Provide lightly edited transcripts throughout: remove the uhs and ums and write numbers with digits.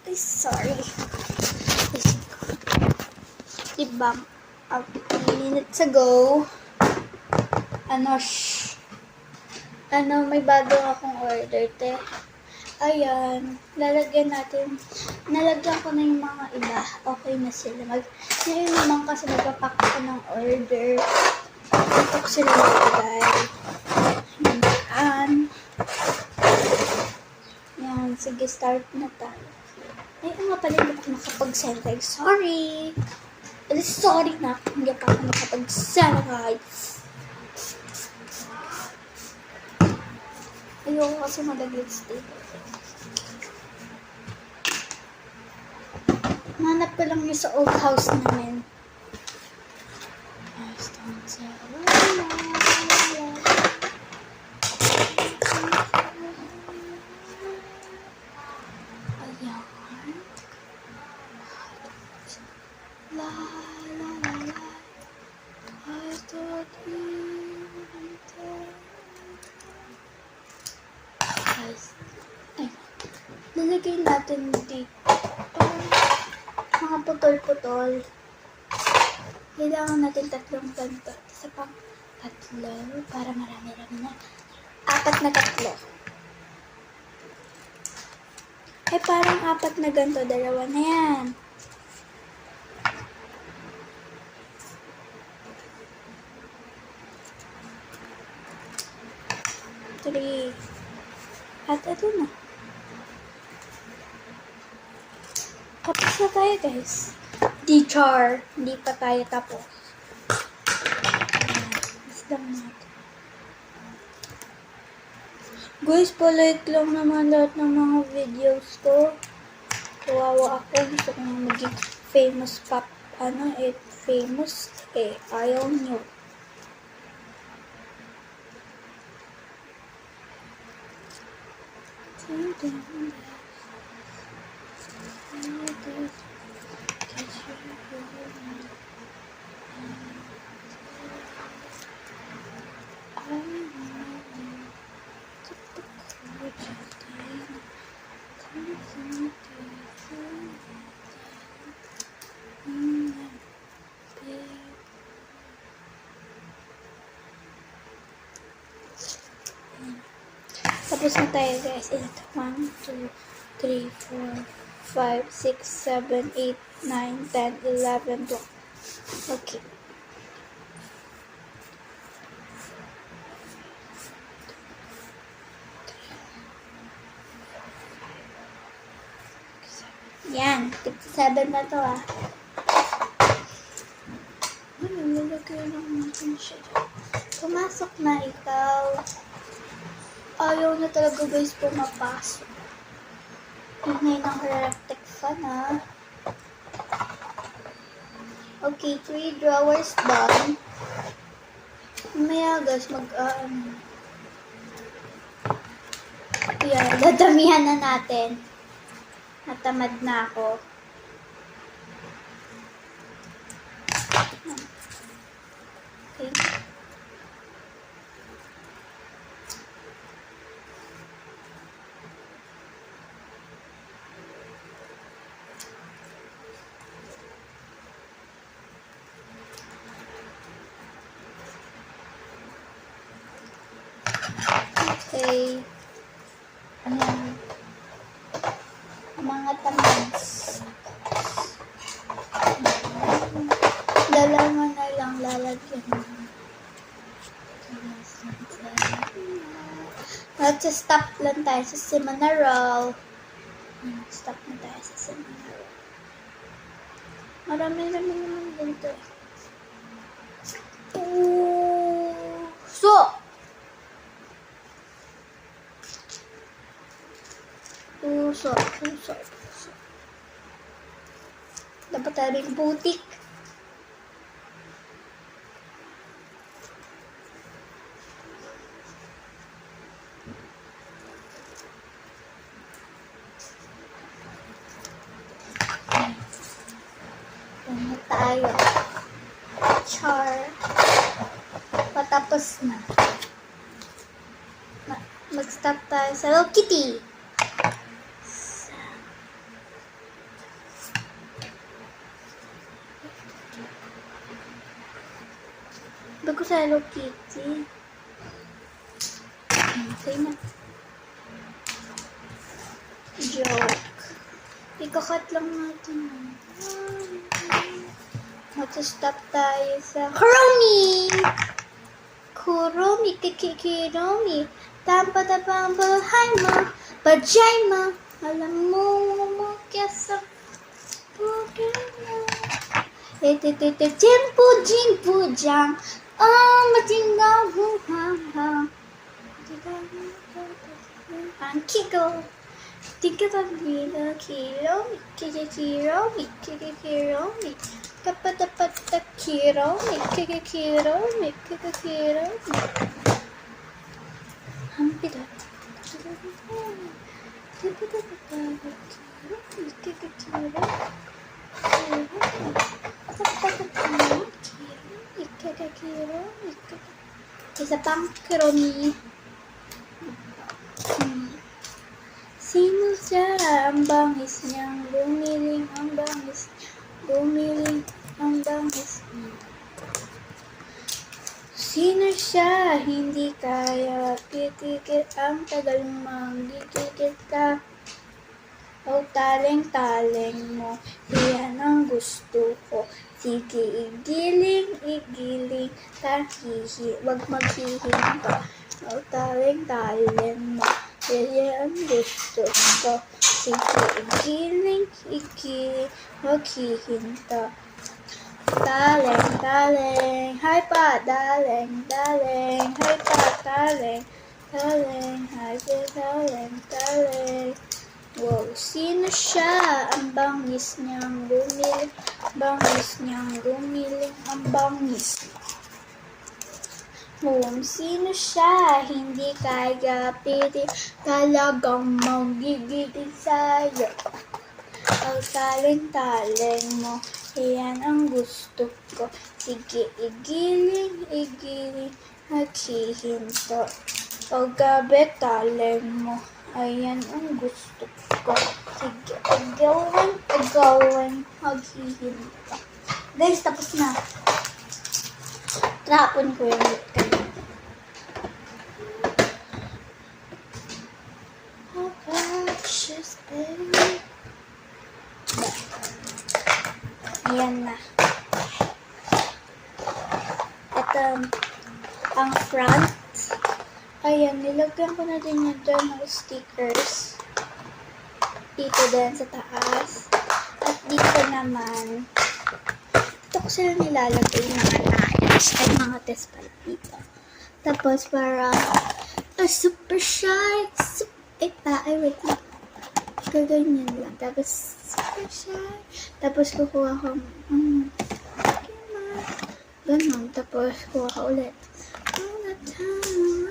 Ay, sorry. Diba, a few minutes ago, may bago akong order, te. Ayan, nalagyan ko na yung mga iba. Okay na sila. Ngayon naman kasi nagpapack ko ng order. Ito ko sila nalagay. Yan, sige, start na tayo. Ay, nga pala, hindi ako nakapag-sanitize. Sorry! Sorry na, hindi pa ako nakapag-sanitize. Ayoko kasi mag-lipstick. Hanap ko lang yung sa old house namin. Lalagay natin dito mga putol-putol. Kailangan natin 3 ganito. Isa pang 3 para marami-rami na. 4 na 3. Ay, parang 4 na ganito. 2 na yan. Three. At ito na. Tapos na tayo, guys. D-char. Hindi pa tayo tapos. Islang natin. Guys, palike lang naman lahat ng mga videos ko. Kawawa ako. Gusto ko na maging famous famous ayaw nyo. Tapos na tayo, guys. 1, 2, 3, 4, 5, 6, 7, 8, 9, 10, 11, 12. Okay. Yan. 7 na to, ah. Nalagay lang natin siya. Pumasok na ikaw. Ayaw na talaga, guys, pumapasok. Ngayon ang electric fan, ha. Okay, 3 drawers done. Mamaya, guys, yan, dadamihan na natin. Natamad na ako. Okay. Okay. Ayan. Mga tamads. 2 na lang lalagyan. Stop lang tayo sa Seminarol. Stop na tayo sa Seminarol. Marami naman dito. Puso. Dapat tayo yung butik. Ano tayo? Char. Patapos na. Mag-stop tayo sa Hello Kitty. Hello Kitty. Okay na. Joke. Ikakat lang natin. Mag-stop tayo sa Kuromi, Kiromi. Tampa-tapang bahay mo. Pajama. Alam mo kaya sa pagkina. Jimpo, jang. Oh, matingaw ha. Ang Kiko. Think about me, the Kiromi. Kapatapata Kiromi. Hampida. Isa pang Kiromi. Sino siya? Ang bangis niyang gumiling ang bangis niya. Sino siya? Hindi kaya pitikit ang tagal magigigit ka. O taleng-taleng mo, iyan ang gusto ko. Sige, igiling, wag maghihiling pa. O taleng-taleng mo, iyan ang gusto ko. Sige, igiling, maghihinta. Taleng, hi pa, daleng, hi pa, taleng, hi pa, taleng. Wow, sino siya? Ang bangis niyang gumiling ang bangis. Wow, sino siya? Hindi kaya pili, talagang magigigil sa'yo. Ang taleng mo, iyan ang gusto ko. Sige, igiling, maghihinto. O gabi, taleng mo, ayan ang gusto ko. Sige, agawan, maghihinto. Guys, tapos na. Trapon ko yung lit kanina. How about she's baby? Ayan na. Ito, ang front. Ayan, nilagyan ko na din yung dyan ng stickers. Dito din sa taas. At dito naman, ito ko sila nilalagay mga tires at mga test pipe dito. Tapos parang, super shy. Wait lang. Gaganyan lang. Tapos, super shy. Tapos kukuha ko, ganon. Tapos kuha ko ulit. All the time,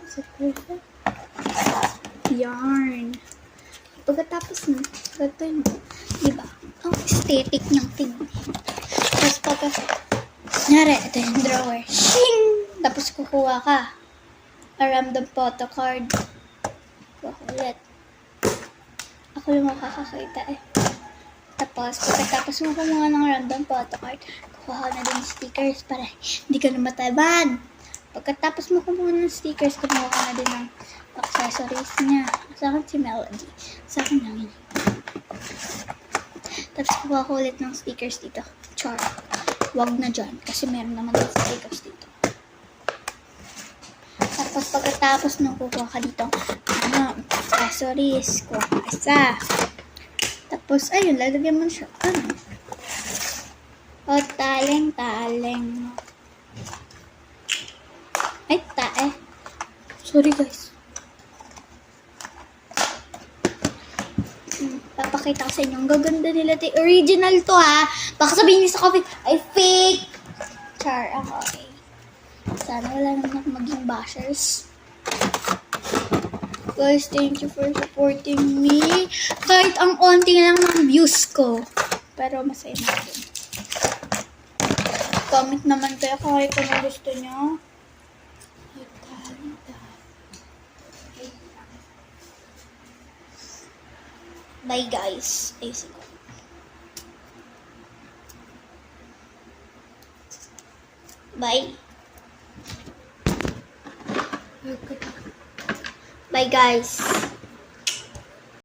super shy. Yarn. Pagkatapos na, ito yung, diba? Ang aesthetic niyang tingin. Tapos ito yung drawer. Shing! Tapos kukuha ka. A random photo card. Kuha ko ulit. Ako yung makakakita eh. Tapos, pagkatapos mo kumuha ng random photo card, kukuha ka na din stickers para hindi ka na mataban. Pagkatapos mo kumuha ng stickers, kumuha ka na din ng accessories niya. Sa akin si Melody. Sa akin lang yun. Tapos kukuha ko ulit ng stickers dito. Char. Wag na dyan. Kasi meron naman din stickers dito. Tapos pagkatapos nung kukuha ka dito, accessories. Kuha ka isa. Tapos, ayun, lalagyan mo siya. O, taleng. Ay, tae. Sorry, guys. Papakita ko sa inyo. Ang gaganda nila. Original to, ha. Baka sabihin niyo sa coffee, ay fake. Char, okay. Sana wala naman ako maging bashers. Guys, thank you for supporting me. Kahit ang onti lang ng views ko. Pero masaya natin. Comment naman kayo kahit kung gusto nyo. Bye guys. Ayun. Bye. Bye guys.